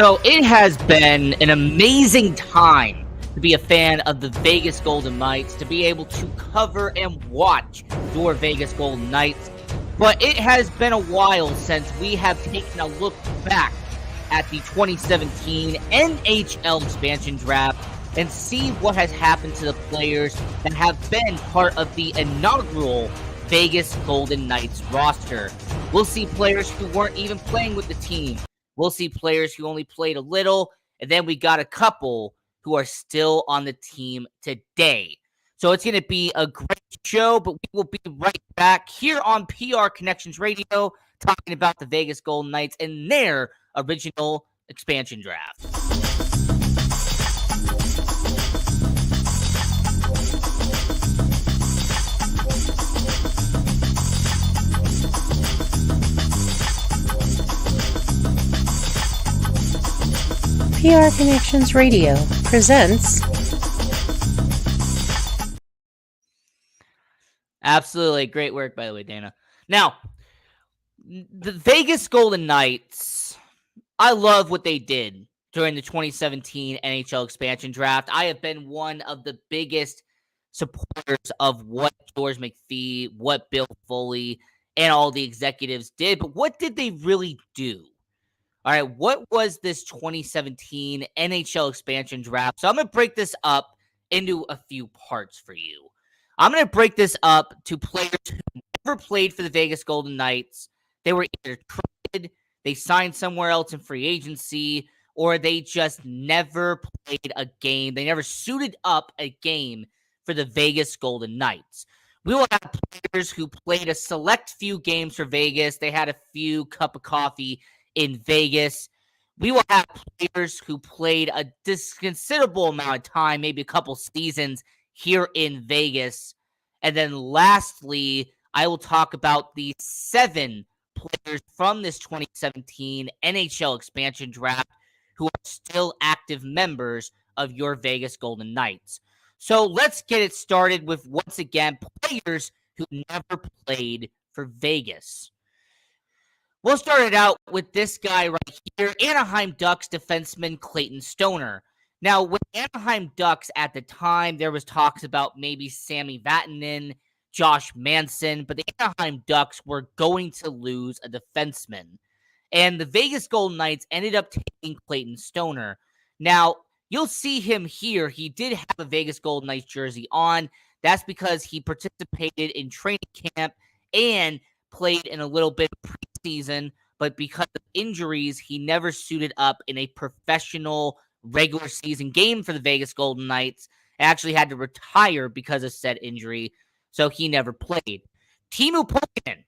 So it has been an amazing time to be a fan of the Vegas Golden Knights, to be able to cover and watch your Vegas Golden Knights. But it has been a while since we have taken a look back at the 2017 NHL expansion draft and see what has happened to the players that have been part of the inaugural Vegas Golden Knights roster. We'll see players who weren't even playing with the team. We'll see players who only played a little, and then we got a couple who are still on the team today. So it's going to be a great show, but we will be right back here on PR Connections Radio talking about the Vegas Golden Knights and their original expansion draft. PR Connections Radio presents. Absolutely. Great work, by the way, Dana. Now, the Vegas Golden Knights, I love what they did during the 2017 NHL expansion draft. I have been one of the biggest supporters of what George McPhee, what Bill Foley, and all the executives did. But what did they really do? All right, what was this 2017 NHL expansion draft? So I'm going to break this up into a few parts for you. I'm going to break this up to players who never played for the Vegas Golden Knights. They were either traded, they signed somewhere else in free agency, or they just never played a game. They never suited up a game for the Vegas Golden Knights. We will have players who played a select few games for Vegas. They had a few cup of coffee in Vegas. We will have players who played a considerable amount of time, maybe a couple seasons here in Vegas. And then lastly, I will talk about the 7 players from this 2017 NHL expansion draft who are still active members of your Vegas Golden Knights. So let's get it started with, once again, players who never played for Vegas. We'll start it out with this guy right here, Anaheim Ducks defenseman Clayton Stoner. Now, with Anaheim Ducks at the time, there was talks about maybe Sami Vatanen, Josh Manson, but the Anaheim Ducks were going to lose a defenseman. And the Vegas Golden Knights ended up taking Clayton Stoner. Now, you'll see him here. He did have a Vegas Golden Knights jersey on. That's because he participated in training camp and played in a little bit of preseason, but because of injuries, he never suited up in a professional regular season game for the Vegas Golden Knights. Actually had to retire because of said injury, so he never played. Teemu Pukkanen.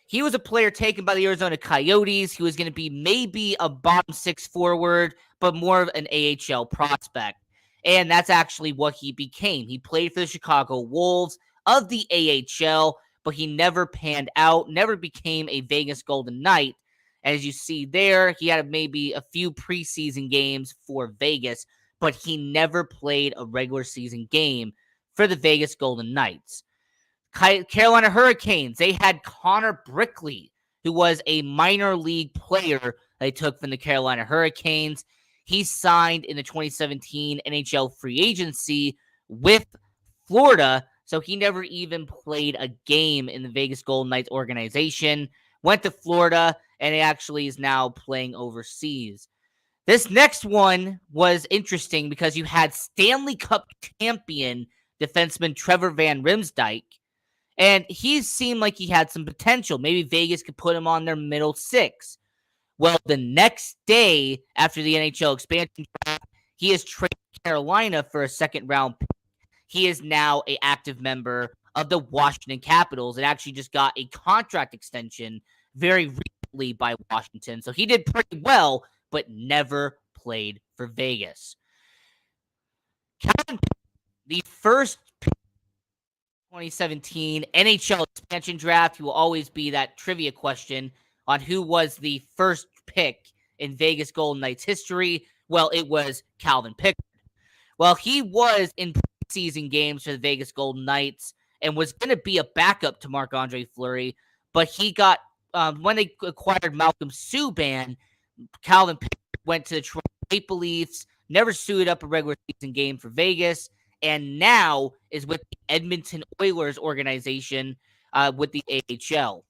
He was a player taken by the Arizona Coyotes. He was going to be maybe a bottom 6 forward, but more of an AHL prospect. And that's actually what he became. He played for the Chicago Wolves of the AHL, but he never panned out, never became a Vegas Golden Knight. As you see there, he had maybe a few preseason games for Vegas, but he never played a regular season game for the Vegas Golden Knights. Carolina Hurricanes, they had Connor Brickley, who was a minor league player they took from the Carolina Hurricanes. He signed in the 2017 NHL free agency with Florida, so he never even played a game in the Vegas Golden Knights organization. Went to Florida, and he actually is now playing overseas. This next one was interesting because you had Stanley Cup champion defenseman Trevor Van Riemsdyk, and he seemed like he had some potential. Maybe Vegas could put him on their middle 6. Well, the next day after the NHL expansion draft, he is traded to Carolina for a second-round pick. He is now an active member of the Washington Capitals and actually just got a contract extension very recently by Washington. So he did pretty well, but never played for Vegas. Calvin, the first 2017 NHL expansion draft, will always be that trivia question on who was the first pick in Vegas Golden Knights history. Well, it was Calvin Pickard. Well, he was in season games for the Vegas Golden Knights and was going to be a backup to Marc-Andre Fleury, but he got when they acquired Malcolm Subban, Calvin Pickard went to the Toronto Maple Leafs, never suited up a regular season game for Vegas, and now is with the Edmonton Oilers organization with the AHL.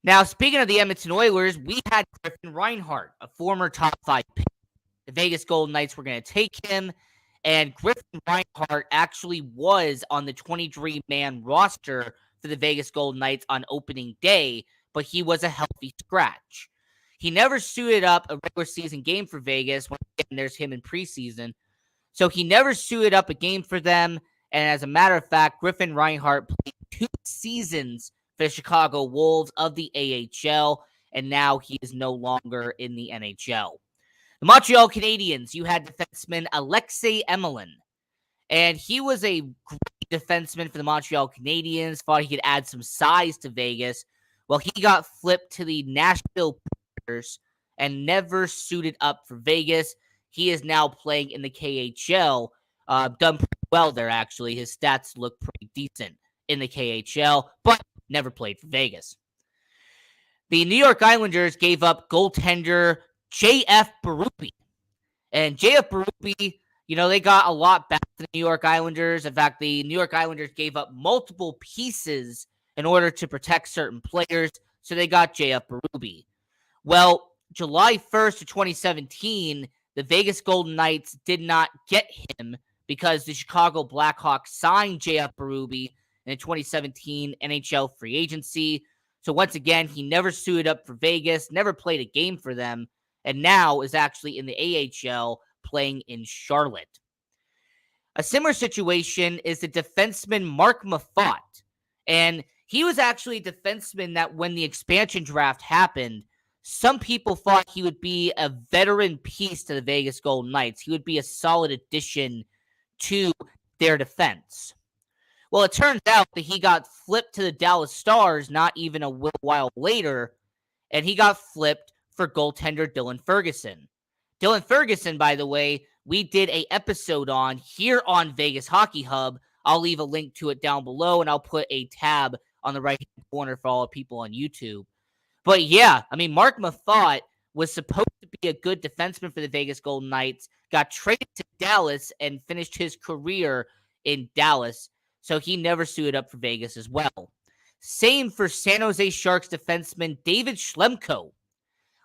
Now, speaking of the Edmonton Oilers, we had Griffin Reinhart, a former top 5 pick. The Vegas Golden Knights were going to take him, and Griffin Reinhart actually was on the 23-man roster for the Vegas Golden Knights on opening day, but he was a healthy scratch. He never suited up a regular season game for Vegas. Once again, there's him in preseason. So he never suited up a game for them, and as a matter of fact, Griffin Reinhart played 2 seasons for the Chicago Wolves of the AHL, and now he is no longer in the NHL. The Montreal Canadiens, you had defenseman Alexei Emelin, and he was a great defenseman for the Montreal Canadiens, thought he could add some size to Vegas. Well, he got flipped to the Nashville Predators and never suited up for Vegas. He is now playing in the KHL, done pretty well there, actually. His stats look pretty decent in the KHL, but never played for Vegas. The New York Islanders gave up goaltender J.F. Berube. And J.F. Berube, they got a lot back to the New York Islanders. In fact, the New York Islanders gave up multiple pieces in order to protect certain players, so they got J.F. Berube. Well, July 1st of 2017, the Vegas Golden Knights did not get him because the Chicago Blackhawks signed J.F. Berube in the 2017 NHL free agency. So once again, he never suited up for Vegas, never played a game for them, and now is actually in the AHL playing in Charlotte. A similar situation is the defenseman Mark Mafat. And he was actually a defenseman that when the expansion draft happened, some people thought he would be a veteran piece to the Vegas Golden Knights. He would be a solid addition to their defense. Well, it turns out that he got flipped to the Dallas Stars not even a while later, and he got flipped for goaltender Dylan Ferguson. Dylan Ferguson, by the way, we did an episode on here on Vegas Hockey Hub. I'll leave a link to it down below, and I'll put a tab on the right-hand corner for all the people on YouTube. But yeah, Mark Mafat was supposed to be a good defenseman for the Vegas Golden Knights, got traded to Dallas, and finished his career in Dallas. So he never suited up for Vegas as well. Same for San Jose Sharks defenseman David Schlemko.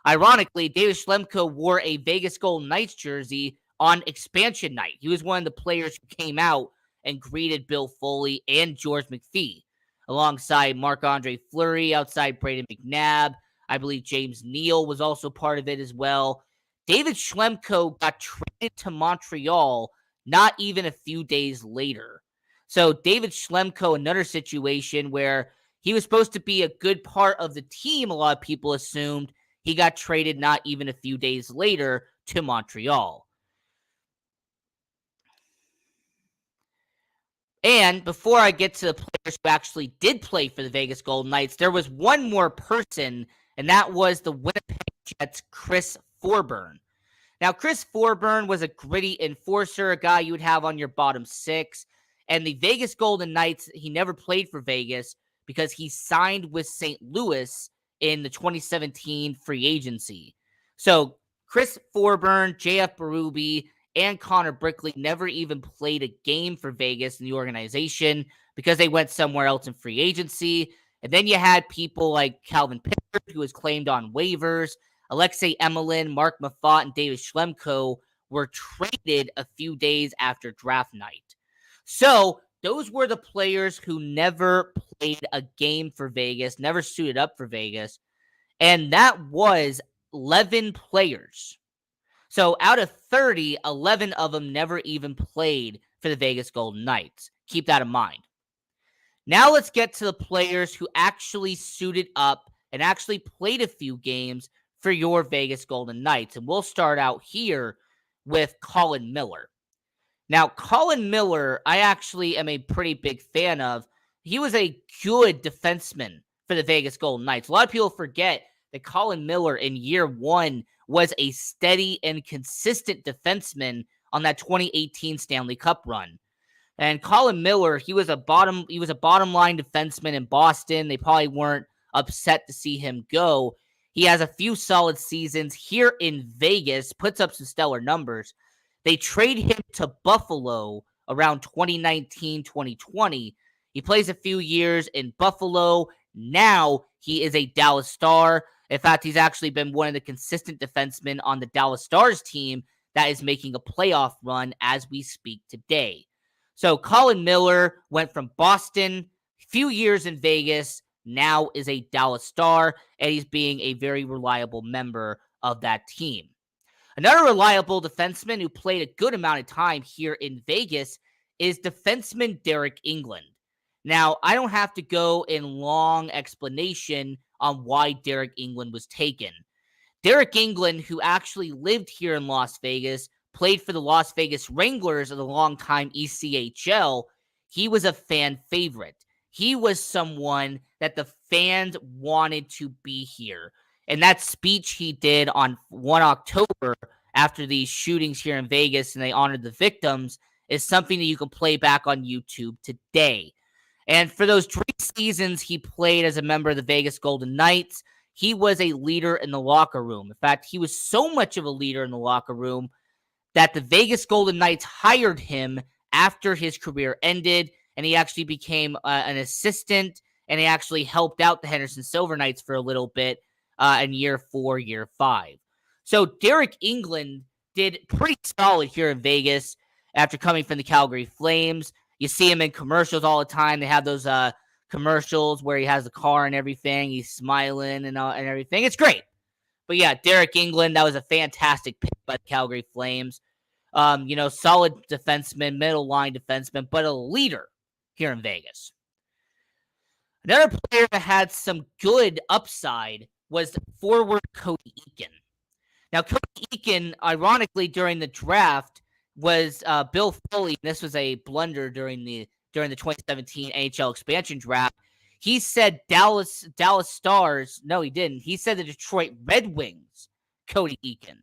Ironically, David Schlemko wore a Vegas Golden Knights jersey on expansion night. He was one of the players who came out and greeted Bill Foley and George McPhee, alongside Marc-Andre Fleury, outside Brayden McNabb. I believe James Neal was also part of it as well. David Schlemko got traded to Montreal not even a few days later. So David Schlemko, another situation where he was supposed to be a good part of the team, a lot of people assumed. He got traded not even a few days later to Montreal. And before I get to the players who actually did play for the Vegas Golden Knights, there was one more person, and that was the Winnipeg Jets' Chris Thorburn. Now, Chris Thorburn was a gritty enforcer, a guy you would have on your bottom 6. And the Vegas Golden Knights, he never played for Vegas because he signed with St. Louis in the 2017 free agency. So Chris Thorburn, J.F. Berube, and Connor Brickley never even played a game for Vegas in the organization because they went somewhere else in free agency. And then you had people like Calvin Pickard, who was claimed on waivers. Alexei Emelin, Mark Mafat, and David Schlemko were traded a few days after draft night. So those were the players who never played a game for Vegas, never suited up for Vegas. And that was 11 players. So out of 30, 11 of them never even played for the Vegas Golden Knights. Keep that in mind. Now let's get to the players who actually suited up and actually played a few games for your Vegas Golden Knights. And we'll start out here with Colin Miller. Now, Colin Miller, I actually am a pretty big fan of. He was a good defenseman for the Vegas Golden Knights. A lot of people forget that Colin Miller in year 1 was a steady and consistent defenseman on that 2018 Stanley Cup run. And Colin Miller, he was a bottom line defenseman in Boston. They probably weren't upset to see him go. He has a few solid seasons here in Vegas, puts up some stellar numbers. They trade him to Buffalo around 2019, 2020. He plays a few years in Buffalo. Now he is a Dallas Star. In fact, he's actually been one of the consistent defensemen on the Dallas Stars team that is making a playoff run as we speak today. So Colin Miller went from Boston, few years in Vegas, now is a Dallas Star, and he's being a very reliable member of that team. Another reliable defenseman who played a good amount of time here in Vegas is defenseman Derek England. Now, I don't have to go in long explanation on why Derek England was taken. Derek England, who actually lived here in Las Vegas, played for the Las Vegas Wranglers of the longtime ECHL, he was a fan favorite. He was someone that the fans wanted to be here. And that speech he did on 1 October after these shootings here in Vegas and they honored the victims is something that you can play back on YouTube today. And for those 3 seasons he played as a member of the Vegas Golden Knights, he was a leader in the locker room. In fact, he was so much of a leader in the locker room that the Vegas Golden Knights hired him after his career ended, and he actually became an assistant, and he actually helped out the Henderson Silver Knights for a little bit in year 4, year 5. So Derek England did pretty solid here in Vegas after coming from the Calgary Flames. You see him in commercials all the time. They have those commercials where he has the car and everything. He's smiling and everything. It's great. But yeah, Derek England, that was a fantastic pick by the Calgary Flames. Solid defenseman, middle line defenseman, but a leader here in Vegas. Another player that had some good upside was forward Cody Eakin. Now, Cody Eakin, ironically, during the draft was Bill Foley. This was a blunder during the 2017 NHL expansion draft. He said Dallas Stars. No, he didn't. He said the Detroit Red Wings, Cody Eakin.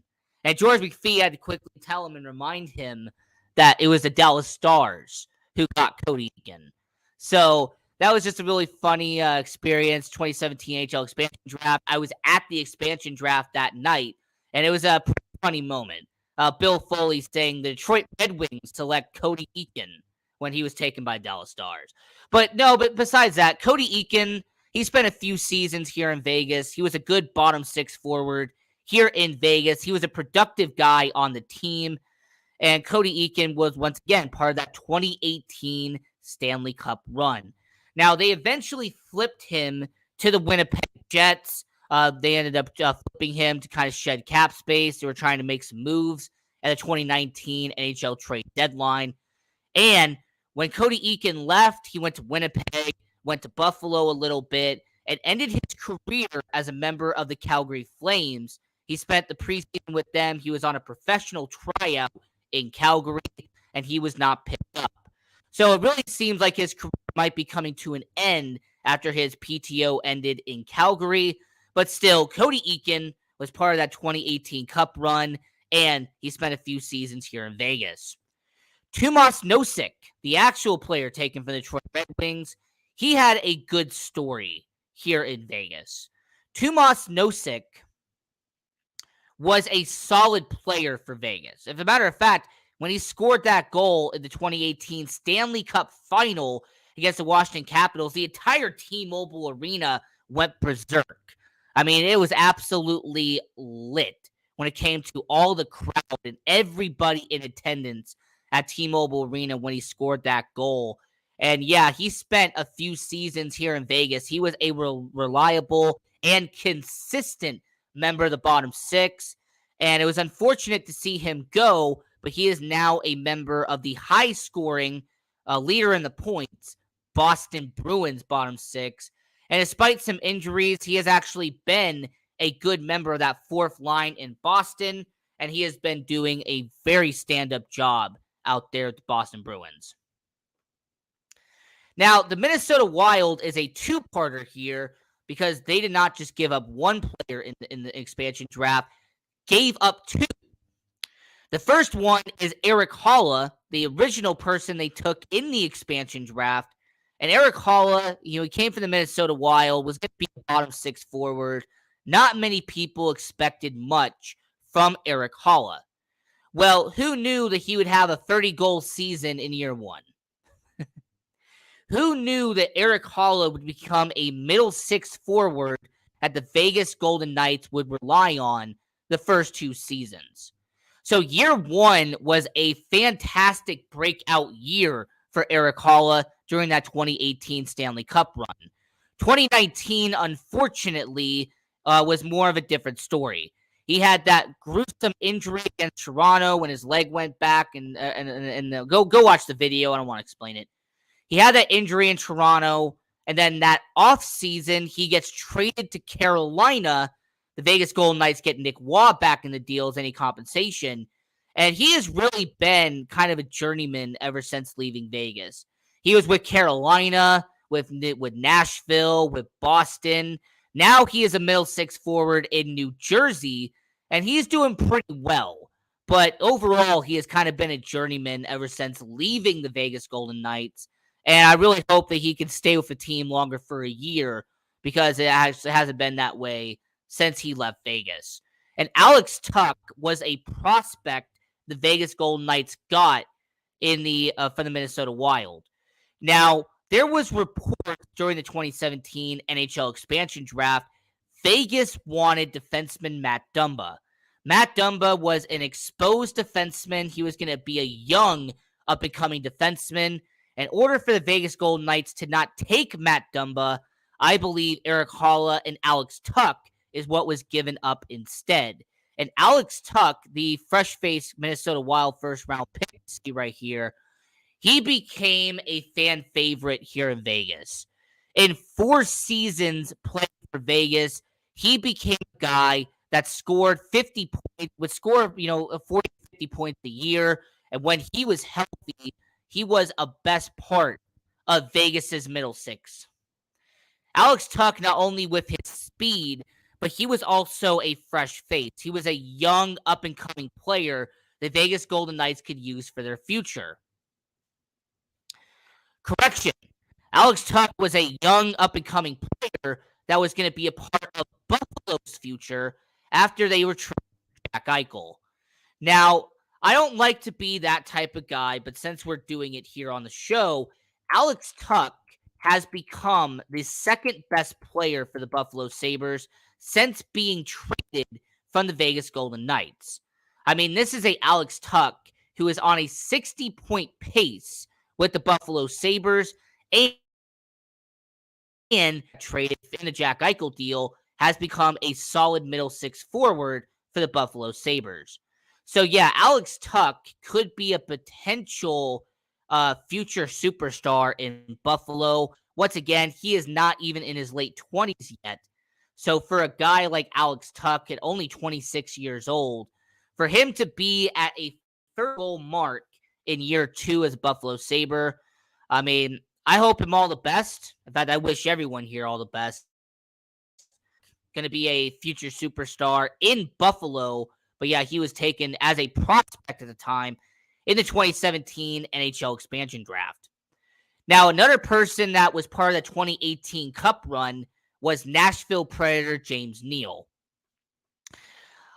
And George McPhee had to quickly tell him and remind him that it was the Dallas Stars who got Cody Eakin. So that was just a really funny experience, 2017 NHL expansion draft. I was at the expansion draft that night, and it was a pretty funny moment. Bill Foley saying the Detroit Red Wings select Cody Eakin when he was taken by Dallas Stars. But besides that, Cody Eakin, he spent a few seasons here in Vegas. He was a good bottom 6 forward here in Vegas. He was a productive guy on the team. And Cody Eakin was once again part of that 2018 Stanley Cup run. Now, they eventually flipped him to the Winnipeg Jets. They ended up flipping him to kind of shed cap space. They were trying to make some moves at the 2019 NHL trade deadline. And when Cody Eakin left, he went to Winnipeg, went to Buffalo a little bit, and ended his career as a member of the Calgary Flames. He spent the preseason with them. He was on a professional tryout in Calgary, and he was not picked up. So it really seems like his career might be coming to an end after his PTO ended in Calgary. But still, Cody Eakin was part of that 2018 Cup run, and he spent a few seasons here in Vegas. Tomas Nosek, the actual player taken from the Detroit Red Wings, he had a good story here in Vegas. Tomas Nosek was a solid player for Vegas. As a matter of fact, when he scored that goal in the 2018 Stanley Cup final against the Washington Capitals, the entire T-Mobile Arena went berserk. I mean, it was absolutely lit when it came to all the crowd and everybody in attendance at T-Mobile Arena when he scored that goal. And yeah, he spent a few seasons here in Vegas. He was a reliable and consistent member of the bottom 6. And it was unfortunate to see him go, but he is now a member of the high-scoring leader in the points, Boston Bruins bottom 6. And despite some injuries, he has actually been a good member of that 4th line in Boston, and he has been doing a very stand-up job out there at the Boston Bruins. Now, the Minnesota Wild is a 2-parter here because they did not just give up one player in the expansion draft, gave up 2. The first one is Eric Haula, the original person they took in the expansion draft. And Eric Haula, he came from the Minnesota Wild, was going to be a bottom 6 forward. not many people expected much from Erik Haula. Well, who knew that he would have a 30-goal season in year one? Who knew that Erik Haula would become a middle six forward that the Vegas Golden Knights would rely on the first two seasons? So year one was a fantastic breakout year for Erik Haula during that 2018 Stanley Cup run. 2019, unfortunately, was more of a different story. He had that gruesome injury against Toronto when his leg went back, and go watch the video. I don't want to explain it. He had that injury in Toronto, and then that offseason, he gets traded to Carolina. The Vegas Golden Knights get Nick Waugh back in the deal as any compensation, and he has really been kind of a journeyman ever since leaving Vegas. He was with Carolina, with Nashville, with Boston. Now he is a middle six forward in New Jersey, and he's doing pretty well. But overall, he has kind of been a journeyman ever since leaving the Vegas Golden Knights. And I really hope that he can stay with the team longer for a year, because it hasn't been that way since he left Vegas. And Alex Tuch was a prospect the Vegas Golden Knights got in the from the Minnesota Wild. Now, there was reports during the 2017 NHL expansion draft, Vegas wanted defenseman Matt Dumba. Matt Dumba was an exposed defenseman. He was going to be a young up-and-coming defenseman. In order for the Vegas Golden Knights to not take Matt Dumba, I believe Erik Haula and Alex Tuch is what was given up instead. And Alex Tuch, the fresh-faced Minnesota Wild first-round pick, see right here, he became a fan favorite here in Vegas. In 4 seasons playing for Vegas, he became a guy that scored 50 points, would score, 40, 50 points a year. And when he was healthy, he was a best part of Vegas's middle six. Alex Tuch, not only with his speed, but he was also a fresh face. He was a young, up-and-coming player the Vegas Golden Knights could use for their future. Correction. Alex Tuch was a young, up-and-coming player that was going to be a part of Buffalo's future after they were traded Jack Eichel. Now, I don't like to be that type of guy, but since we're doing it here on the show, Alex Tuch has become the second best player for the Buffalo Sabres since being traded from the Vegas Golden Knights. I mean, this is a Alex Tuch who is on a 60-point pace with the Buffalo Sabres, and traded in the Jack Eichel deal, has become a solid middle six forward for the Buffalo Sabres. So yeah, Alex Tuch could be a potential future superstar in Buffalo. Once again, he is not even in his late 20s yet. So for a guy like Alex Tuch at only 26 years old, for him to be at a 30-goal mark in year 2 as a Buffalo Sabre, I mean, I hope him all the best. In fact, I wish everyone here all the best. Going to be a future superstar in Buffalo. But yeah, he was taken as a prospect at the time in the 2017 NHL expansion draft. Now, another person that was part of the 2018 Cup run was Nashville Predator James Neal.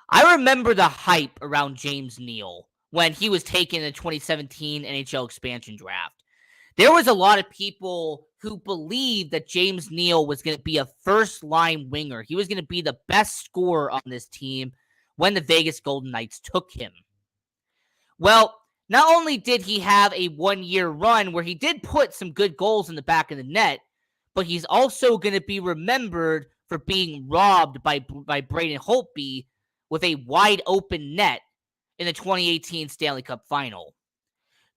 I remember the hype around James Neal when he was taken in the 2017 NHL expansion draft. There was a lot of people who believed that James Neal was going to be a first-line winger. He was going to be the best scorer on this team when the Vegas Golden Knights took him. Well, not only did he have a one-year run where he did put some good goals in the back of the net, but he's also going to be remembered for being robbed by Braden Holtby with a wide-open net in the 2018 Stanley Cup Final.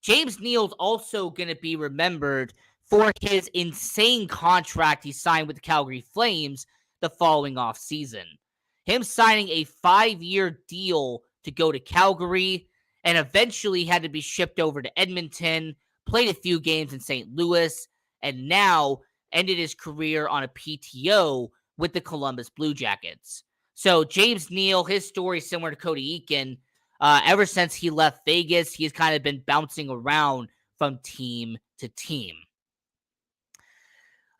James Neal's also going to be remembered for his insane contract he signed with the Calgary Flames the following offseason. Him signing a 5-year deal to go to Calgary and eventually had to be shipped over to Edmonton, played a few games in St. Louis, and now ended his career on a PTO with the Columbus Blue Jackets. So James Neal, his story is similar to Cody Eakin. Ever since he left Vegas, he's kind of been bouncing around from team to team.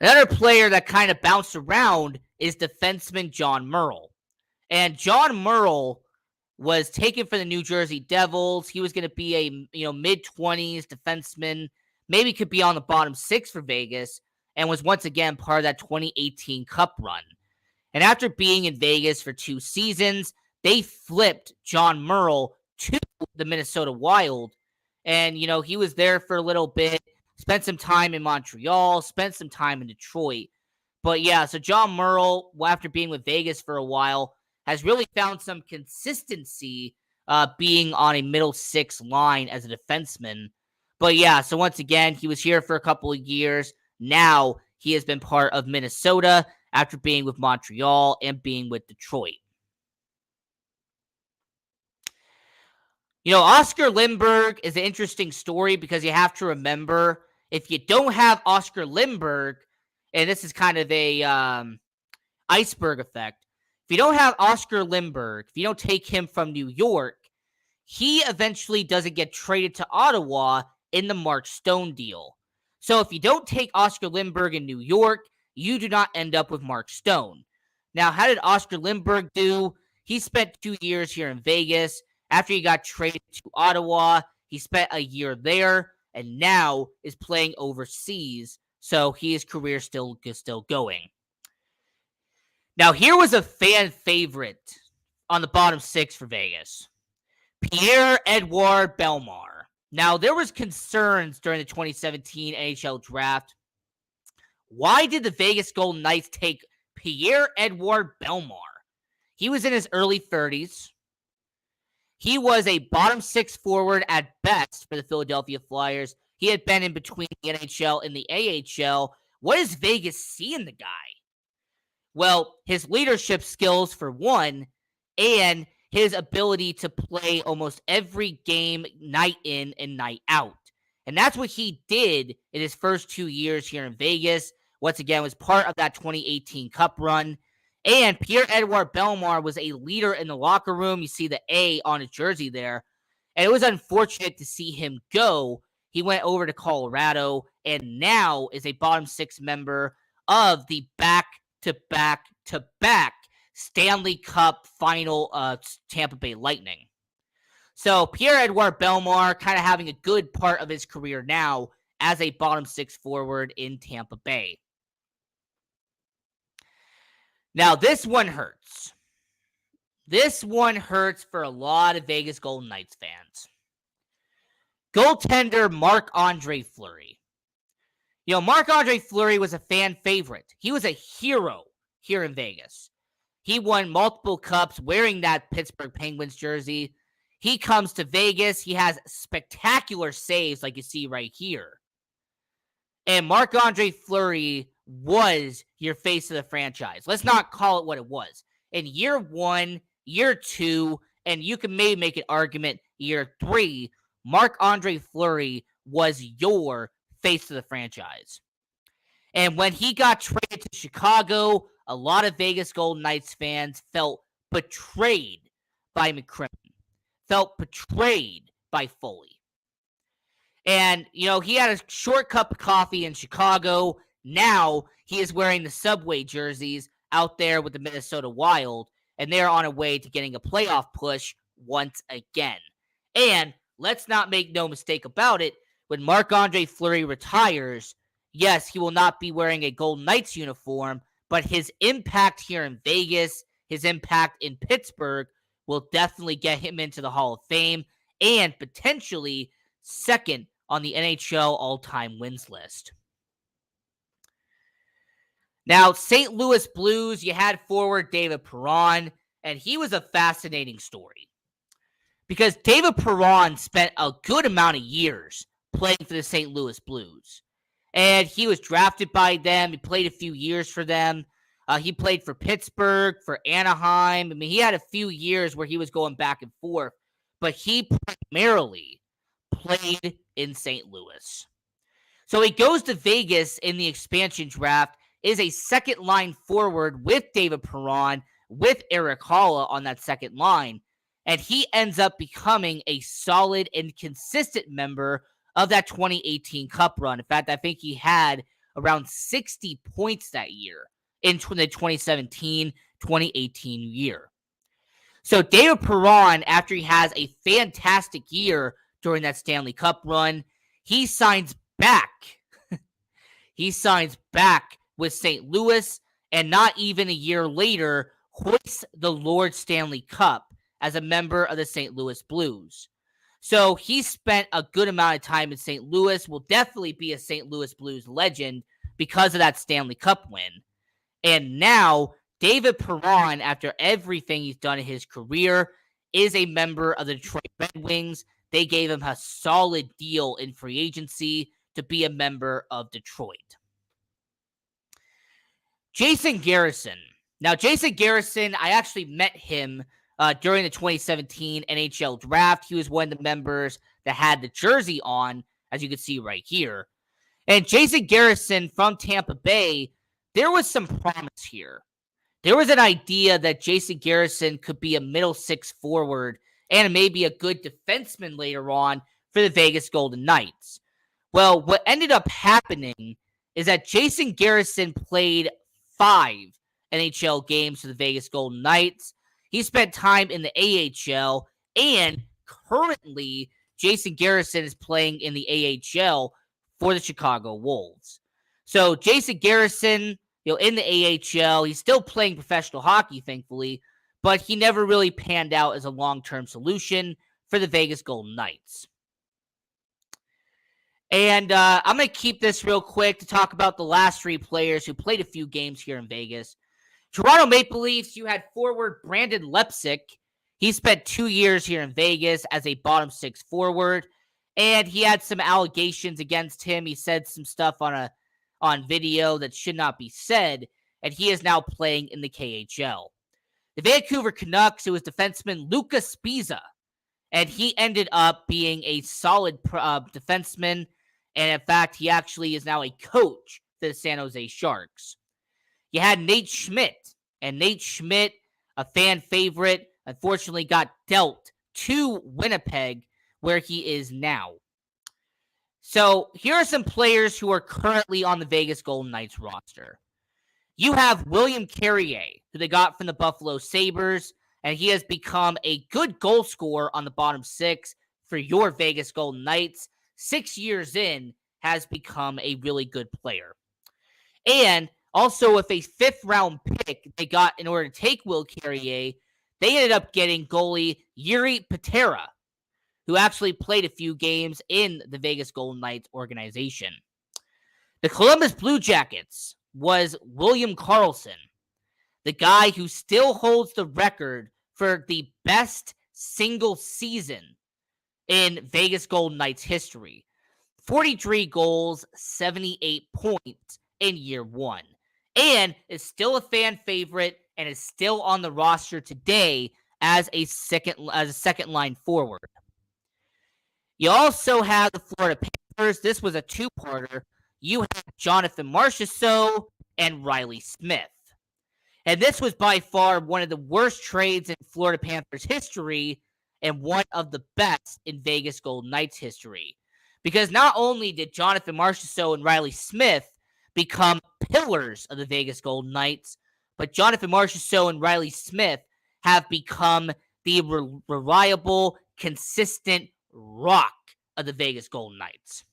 Another player that kind of bounced around is defenseman John Merle. And John Merle was taken for the New Jersey Devils. He was going to be a mid-20s defenseman, maybe could be on the bottom six for Vegas, and was once again part of that 2018 Cup run. And after being in Vegas for 2 seasons, they flipped John Merle to the Minnesota Wild. And, he was there for a little bit, spent some time in Montreal, spent some time in Detroit. But yeah, so John Merle, after being with Vegas for a while, has really found some consistency being on a middle six line as a defenseman. But yeah, so once again, he was here for a couple of years. Now he has been part of Minnesota after being with Montreal and being with Detroit. Oscar Lindberg is an interesting story because you have to remember, if you don't have Oscar Lindberg, and this is kind of a iceberg effect, if you don't have Oscar Lindberg, if you don't take him from New York, he eventually doesn't get traded to Ottawa in the Mark Stone deal. So if you don't take Oscar Lindberg in New York, you do not end up with Mark Stone. Now, how did Oscar Lindberg do? He spent 2 years here in Vegas. After he got traded to Ottawa, he spent a year there and now is playing overseas. So his career is still going. Now, here was a fan favorite on the bottom six for Vegas. Pierre-Edouard Bellemare. Now, there was concerns during the 2017 NHL draft. Why did the Vegas Golden Knights take Pierre-Edouard Bellemare? He was in his early 30s. He was a bottom six forward at best for the Philadelphia Flyers. He had been in between the NHL and the AHL. What does Vegas see in the guy? Well, his leadership skills, for one, and his ability to play almost every game night in and night out. And that's what he did in his first 2 years here in Vegas. Once again, was part of that 2018 Cup run. And Pierre-Edouard Bellemare was a leader in the locker room. You see the A on his jersey there. And it was unfortunate to see him go. He went over to Colorado and now is a bottom six member of the back-to-back Stanley Cup final Tampa Bay Lightning. So Pierre-Edouard Bellemare kind of having a good part of his career now as a bottom six forward in Tampa Bay. Now, this one hurts. This one hurts for a lot of Vegas Golden Knights fans. Goaltender Marc-Andre Fleury. Marc-Andre Fleury was a fan favorite. He was a hero here in Vegas. He won multiple cups wearing that Pittsburgh Penguins jersey. He comes to Vegas. He has spectacular saves like you see right here. And Marc-Andre Fleury was your face of the franchise. Let's not call it what it was. In year 1, year 2, and you can maybe make an argument year 3, Marc-Andre Fleury was your face of the franchise. And when he got traded to Chicago, a lot of Vegas Golden Knights fans felt betrayed by McCrimmon, felt betrayed by Foley. And, he had a short cup of coffee in Chicago. Now he is wearing the Subway jerseys out there with the Minnesota Wild, and they're on a way to getting a playoff push once again. And let's not make no mistake about it, when Marc-Andre Fleury retires, yes, he will not be wearing a Golden Knights uniform, but his impact here in Vegas, his impact in Pittsburgh will definitely get him into the Hall of Fame and potentially second on the NHL all-time wins list. Now, St. Louis Blues, you had forward David Perron, and he was a fascinating story. Because David Perron spent a good amount of years playing for the St. Louis Blues. And he was drafted by them. He played a few years for them. He played for Pittsburgh, for Anaheim. I mean, he had a few years where he was going back and forth. But he primarily played in St. Louis. So he goes to Vegas in the expansion draft, is a second line forward with David Perron, with Eric Haula on that second line. And he ends up becoming a solid and consistent member of that 2018 Cup run. In fact, I think he had around 60 points that year in the 2017-2018 year. So David Perron, after he has a fantastic year during that Stanley Cup run, he signs back. He signs back with St. Louis, and not even a year later, hoists the Lord Stanley Cup as a member of the St. Louis Blues. So he spent a good amount of time in St. Louis, will definitely be a St. Louis Blues legend because of that Stanley Cup win. And now, David Perron, after everything he's done in his career, is a member of the Detroit Red Wings. They gave him a solid deal in free agency to be a member of Detroit. Jason Garrison. Now, Jason Garrison, I actually met him during the 2017 NHL draft. He was one of the members that had the jersey on, as you can see right here. And Jason Garrison from Tampa Bay, there was some promise here. There was an idea that Jason Garrison could be a middle six forward and maybe a good defenseman later on for the Vegas Golden Knights. Well, what ended up happening is that Jason Garrison played 5 NHL games for the Vegas Golden Knights. He spent time in the AHL, and currently Jason Garrison is playing in the AHL for the Chicago Wolves. So Jason Garrison, in the AHL, he's still playing professional hockey, thankfully, but he never really panned out as a long-term solution for the Vegas Golden Knights. And I'm going to keep this real quick to talk about the last 3 players who played a few games here in Vegas. Toronto Maple Leafs, you had forward Brandon Lepsick. He spent 2 years here in Vegas as a bottom 6 forward, and he had some allegations against him. He said some stuff on video that should not be said, and he is now playing in the KHL. The Vancouver Canucks, it was defenseman Luca Sbisa, and he ended up being a solid defenseman, and in fact, he actually is now a coach for the San Jose Sharks. You had Nate Schmidt, and Nate Schmidt, a fan favorite, unfortunately got dealt to Winnipeg, where he is now. So here are some players who are currently on the Vegas Golden Knights roster. You have William Carrier, who they got from the Buffalo Sabres, and he has become a good goal scorer on the bottom 6 for your Vegas Golden Knights. 6 years in, has become a really good player. And also with a 5th round pick they got in order to take Will Carrier, they ended up getting goalie Yuri Patera, who actually played a few games in the Vegas Golden Knights organization. The Columbus Blue Jackets was William Karlsson, the guy who still holds the record for the best single season in Vegas Golden Knights history. 43 goals, 78 points in year 1. And is still a fan favorite and is still on the roster today as a second line forward. You also have the Florida Panthers. This was a 2-parter. You have Jonathan Marchessault and Riley Smith. And this was by far one of the worst trades in Florida Panthers history and one of the best in Vegas Golden Knights history. Because not only did Jonathan Marchessault and Riley Smith become pillars of the Vegas Golden Knights, but Jonathan Marchessault and Riley Smith have become the reliable, consistent rock of the Vegas Golden Knights.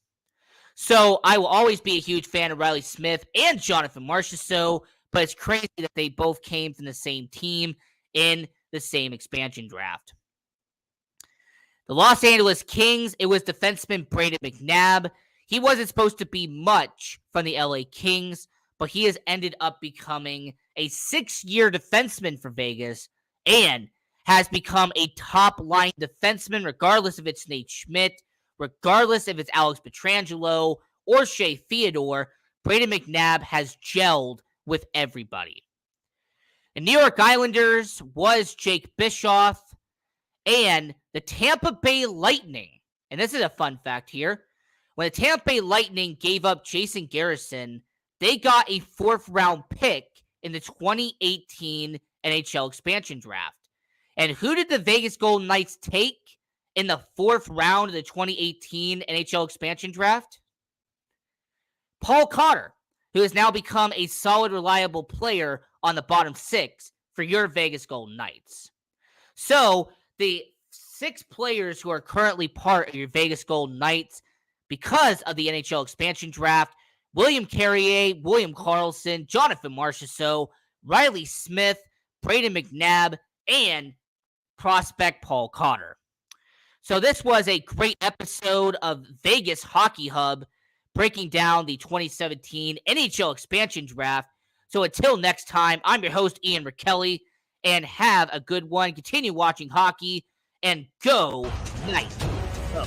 So I will always be a huge fan of Riley Smith and Jonathan Marchessault, but it's crazy that they both came from the same team in the same expansion draft. The Los Angeles Kings, it was defenseman Brayden McNabb. He wasn't supposed to be much from the LA Kings, but he has ended up becoming a 6-year defenseman for Vegas and has become a top-line defenseman, regardless if it's Nate Schmidt, regardless if it's Alex Pietrangelo or Shea Theodore. Brayden McNabb has gelled with everybody. The New York Islanders was Jake Bischoff, and the Tampa Bay Lightning, and this is a fun fact here, when the Tampa Bay Lightning gave up Jason Garrison, they got a 4th-round pick in the 2018 NHL expansion draft. And who did the Vegas Golden Knights take in the 4th round of the 2018 NHL expansion draft? Paul Cotter. who has now become a solid, reliable player on the bottom 6 for your Vegas Golden Knights. So the 6 players who are currently part of your Vegas Golden Knights because of the NHL expansion draft: William Carrier, William Karlsson, Jonathan Marchessault, Riley Smith, Braden McNabb, and prospect Paul Cotter. So this was a great episode of Vegas Hockey Hub, breaking down the 2017 NHL expansion draft. So until next time, I'm your host, Ian Rakelli, and have a good one. Continue watching hockey, and go Knights. Go.